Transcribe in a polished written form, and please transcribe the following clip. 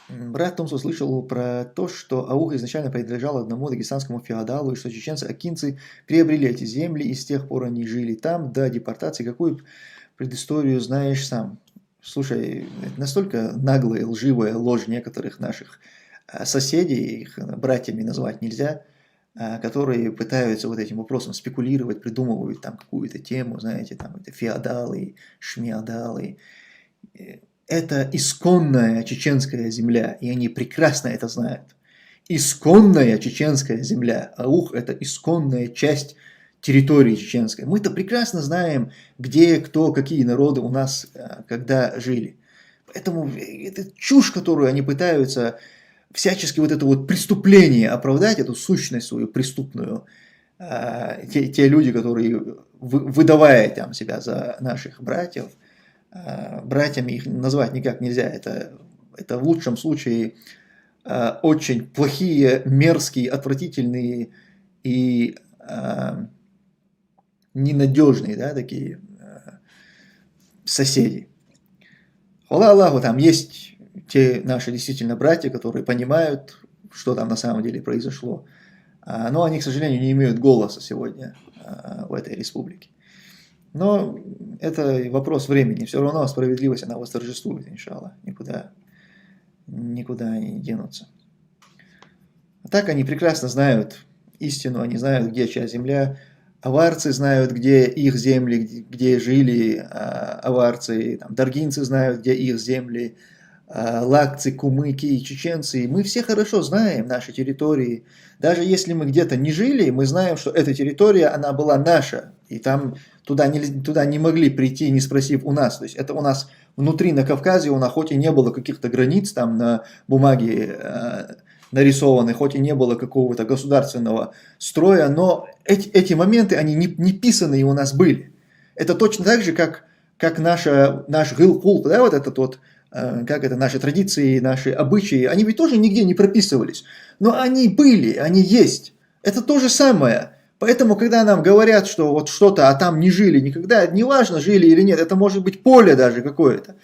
Брат Томс услышал про то, что Ауха изначально принадлежал одному дагестанскому феодалу, и что чеченцы-акинцы приобрели эти земли, и с тех пор они жили там до депортации. Какую предысторию знаешь сам? Слушай, это настолько наглая, и лживая ложь некоторых наших соседей, их братьями назвать нельзя, которые пытаются вот этим вопросом спекулировать, придумывают там какую-то тему, знаете, там это феодалы, шмеодалы. Это исконная чеченская земля, и они прекрасно это знают. Исконная чеченская земля. Аух – это исконная часть территории чеченской. Мы-то прекрасно знаем, где, кто, какие народы у нас когда жили. Поэтому это чушь, которую они пытаются всячески вот это вот преступление оправдать, эту сущность свою преступную, те люди, которые, выдавая там себя за наших братьев, братьями их назвать никак нельзя, это в лучшем случае очень плохие, мерзкие, отвратительные и ненадежные, да, такие соседи. Хвала Аллаху, там есть те наши действительно братья, которые понимают, что там на самом деле произошло. Но они, к сожалению, не имеют голоса сегодня в этой республике. Но это вопрос времени. Все равно справедливость, она восторжествует, иншаллах. Никуда они не денутся. А так они прекрасно знают истину, они знают, где чья земля. Аварцы знают, где их земли, где жили аварцы. Там, даргинцы знают, где их земли. Лакцы, кумыки, чеченцы. И мы все хорошо знаем наши территории. Даже если мы где-то не жили, мы знаем, что эта территория, она была наша. И там туда не могли прийти, не спросив у нас. То есть это у нас внутри на Кавказе, у нас хоть и не было каких-то границ там на бумаге нарисованы, хоть и не было какого-то государственного строя, но эти моменты, они не писанные у нас были. Это точно так же, как наш гыл-кул, да, вот этот вот, как это, наши традиции, наши обычаи, они ведь тоже нигде не прописывались, но они были, они есть. Это то же самое. Поэтому, когда нам говорят, что вот что-то, а там не жили никогда, неважно, жили или нет, это может быть поле даже какое-то.